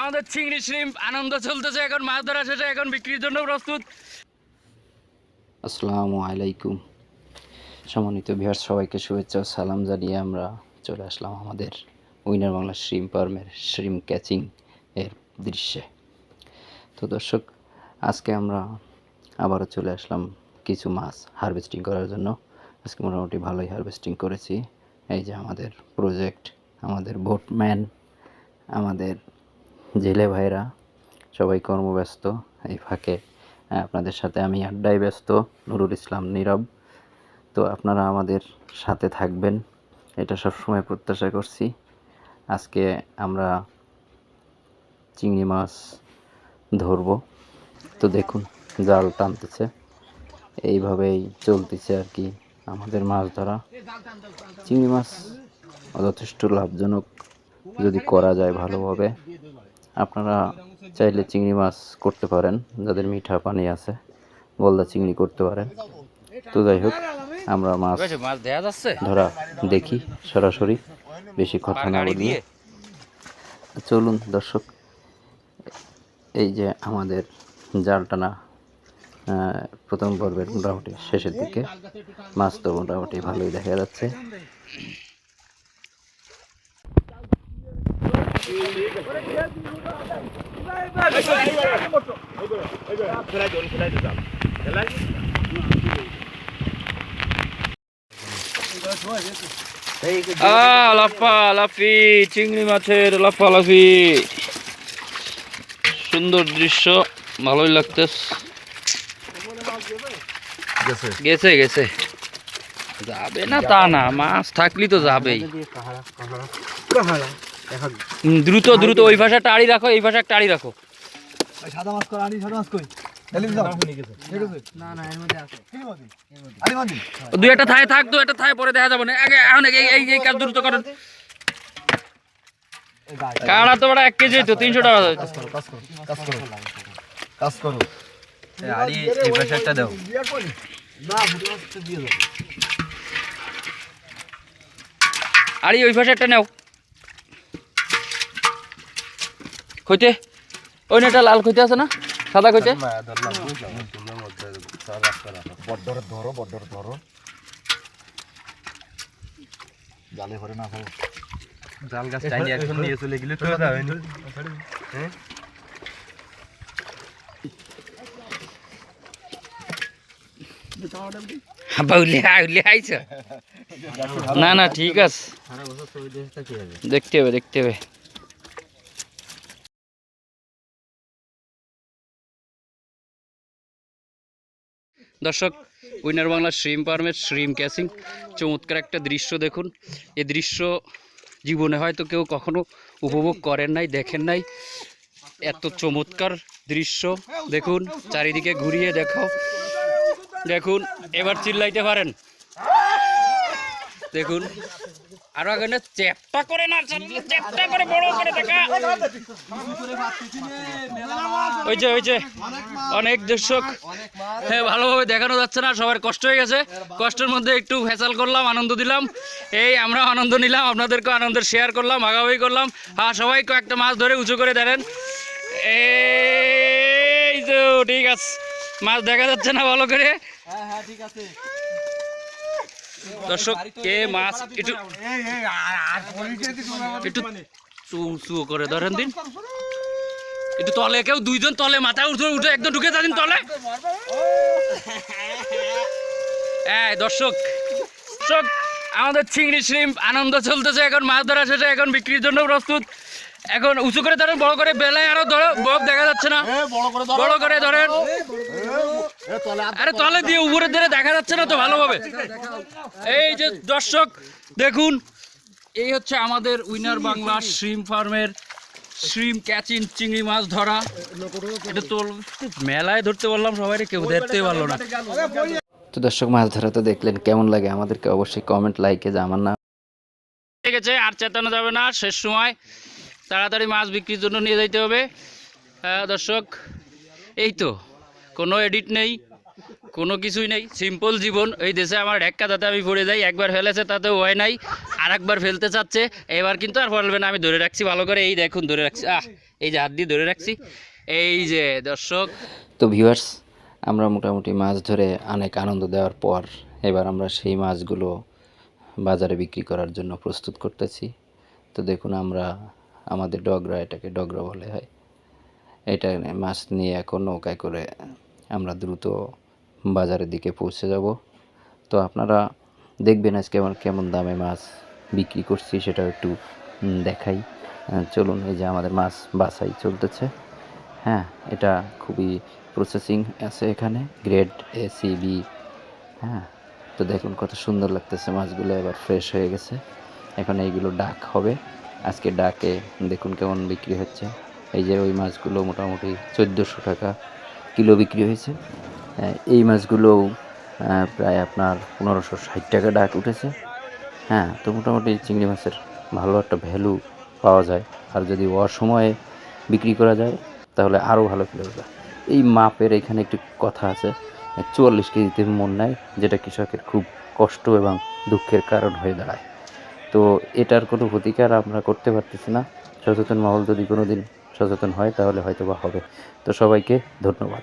আমাদের চিংড়ি শ্রিম্প আনন্দ চলতেছে, এখন মাছ ধরা শেষে এখন বিক্রির জন্য প্রস্তুত। আসসালামু আলাইকুম, সম্মানিত ভিউয়ার্স, সবাইকে শুভেচ্ছা ও সালাম জানিয়ে আমরা চলে আসলাম আমাদের উইনার বাংলা শ্রিম ফার্মের শ্রিম ক্যাচিং এর দৃশ্যে। তো দর্শক, আজকে আমরা আবারও চলে আসলাম কিছু মাছ হারভেস্টিং করার জন্য। আজকে মোটামুটি ভালোই হারভেস্টিং করেছি। এই যে আমাদের প্রজেক্ট, আমাদের বোটম্যান, আমাদের জেলে ভাইরা সবাই কর্মব্যস্ত। এই ফাঁকে আপনাদের সাথে আমি আড্ডায় ব্যস্ত, নুরুল ইসলাম নীরব। তো আপনারা আমাদের সাথে থাকবেন, এটা সবসময় প্রত্যাশা করছি। আজকে আমরা চিংড়ি মাছ ধরবো। তো দেখুন, জাল টানতেছে, এইভাবেই চলতেছে আর কি আমাদের মাছ ধরা। চিংড়ি মাছ যথেষ্ট লাভজনক যদি করা যায় ভালোভাবে। আপনারা চাইলে চিংড়ি মাছ করতে পারেন, যাদের মিঠা পানি আছে গলদা চিংড়ি করতে পারেন। তো যাই হোক, আমরা মাছ দেখা যাচ্ছে ধরা দেখি সরাসরি, বেশি কথা না বলি। চলুন দর্শক, এই যে আমাদের জাল টানা প্রথম পর্বের মোটামুটি শেষের দিকে, মাছ তো মোটামুটি ভালোই দেখা যাচ্ছে। লাফালাফি চিংড়ি মাছের লাফালাফি, সুন্দর দৃশ্য, ভালোই লাগতেছে। গেছে গেছে, যাবে না তা না, মাছ থাকলি তো যাবেই। দ্রুত দ্রুত ওই ভাষা টাড়ি রাখো, এই ভাষা টাড়ি রাখো। সাদা মাছ কর, আনি সাদা মাছ কই দুই একটা থায় থাক, দু একটা থায় পরে দেখা যাবে না। আগে এখন এই কাজ দ্রুত করেন। কাড়া তো বড় 1 কেজি তো 300 টাকা। কাজ করো আরে এই ভাষাটা দাও। আরে ওই ভাষাটা নাও, কইতে ওই নেটা লাল কইতে আছে না, সাদা কইতে। ধরো জালে ভরে না খাবো, জাল গাছ টাইনি এখন নিয়ে চলে গেলে তো যাবে না। হ্যাঁ, না না ঠিক আছে, দেখতে হবে দেখতে হবে। দর্শক, উইনার বাংলা শ্রিম ফার্মের শ্রিম ক্যাচিং চমৎকার একটা দৃশ্য দেখুন। এই দৃশ্য জীবনে হয়তো কেউ কখনো উপভোগ করেন নাই, দেখেন নাই। এত চমৎকার দৃশ্য দেখুন, চারিদিকে ঘুরিয়ে দেখাও। দেখুন, এবার চিল্লাইতে পারেন। দেখুন, আরো এখানে চ্যাপটা করে না, চ্যাপটা করে বড় করে দেখা। হয়েছে অনেক দর্শক, হ্যাঁ ভালোভাবে দেখানো যাচ্ছে না, সবার কষ্ট হয়ে গেছে। কষ্টের মধ্যে একটু ফেসাল করলাম, আনন্দ দিলাম। এই আমরা আনন্দ নিলাম, আপনাদেরকে আনন্দের শেয়ার করলাম, ভাগাভাগি করলাম। হ্যাঁ, সবাই কয়েকটা মাছ ধরে উঁচু করে দেন। এই তো ঠিক আছে, মাছ দেখা যাচ্ছে না ভালো করে। ঠিক আছে দর্শক, কে মাছ একটু চু করে ধরেন দিন, একটু তলে, কেউ দুইজন তলে, মাথা উঠে একদম ঢুকে যান তলে। দর্শক, আমাদের চিংড়ি শ্রিম্প আনন্দ চলতেছে, এখন মাছ ধরা শেষে এখন বিক্রির জন্য প্রস্তুত। এখন উঁচু করে ধরেন, বড় করে, বেলায় আরো ধরো, বক দেখা যাচ্ছে না, বড় করে ধরেন। আরে তলে দিয়ে উপরে ধরে দেখা যাচ্ছে না তো ভালোভাবে। এই যে দর্শক দেখুন, এই হচ্ছে আমাদের উইনার বাংলা শ্রিম ফার্মের শ্রিম ক্যাচিং চিংড়ি মাছ ধরা। এটা তো মেলায় ধরতে পারলাম, সবাই কেউ ধরতে পারলো না। তো দর্শক, মাছ ধরা তো দেখলেন, কেমন লাগে আমাদেরকে অবশ্যই কমেন্ট লাইকে জানান না। ঠিক আছে, আর চেতানো যাবে না, শেষ সময়, তাড়াতাড়ি মাছ বিক্রির জন্য নিয়ে যাইতে হবে। দর্শক, এই তো, কোনো এডিট নেই, কোনো কিছুই নেই, সিম্পল জীবন। এই দেশে আমার ঢেক্কা তাতে আমি পড়ে যাই, একবার ফেলেছে তাতে হয় নাই, আর একবার ফেলতে চাচ্ছে, এবার কিন্তু আর ফেলবে না। আমি ধরে রাখছি ভালো করে, এই দেখুন ধরে রাখছি, এই যে হাত দিয়ে ধরে রাখছি, এই যে দর্শক। তো ভিউয়ার্স, আমরা মোটামুটি মাছ ধরে অনেক আনন্দ দেওয়ার পর এবার আমরা সেই মাছগুলো বাজারে বিক্রি করার জন্য প্রস্তুত করতেছি। তো দেখুন, আমরা আমাদের ডগরা, এটাকে ডগরা বলে হয়, এটা মাছ নিয়ে এখন নৌকায় করে আমরা দ্রুত বাজারের দিকে পৌঁছে যাব। তো আপনারা দেখবেন আজকে আমার কেমন দামে মাছ বিক্রি করছি সেটাও একটু দেখাই। চলুন, এই যে আমাদের মাছ বাছাই চলতেছে। হ্যাঁ, এটা খুবই প্রসেসিং আছে এখানে, গ্রেড ACB। হ্যাঁ, তো দেখুন কত সুন্দর লাগতেছে মাছগুলো, এবার ফ্রেশ হয়ে গেছে। এখন এইগুলো ডাক হবে, আজকে ডাকে দেখুন কেমন বিক্রি হচ্ছে। এই যে ওই মাছগুলো মোটামুটি 1400 টাকা কিলো বিক্রি হয়েছে। এই মাছগুলো প্রায় আপনার 1560 টাকা ডাক উঠেছে। হ্যাঁ, তো মোটামুটি চিংড়ি মাছের ভালো একটা ভ্যালু পাওয়া যায়, আর যদি অসময়ে বিক্রি করা যায় তাহলে আরও ভালো কিলো। এই মাপের এখানে একটি কথা আছে, 44 কেজিতে মন নেয়, যেটা কৃষকের খুব কষ্ট এবং দুঃখের কারণ হয়ে দাঁড়ায়। তো এটার কোনো প্রতিকার আমরা করতে পারতেছি না। সচেতন মহল যদি কোনো দিন সচেতন হয় তাহলে হয়তো বা হবে। তো সবাইকে ধন্যবাদ।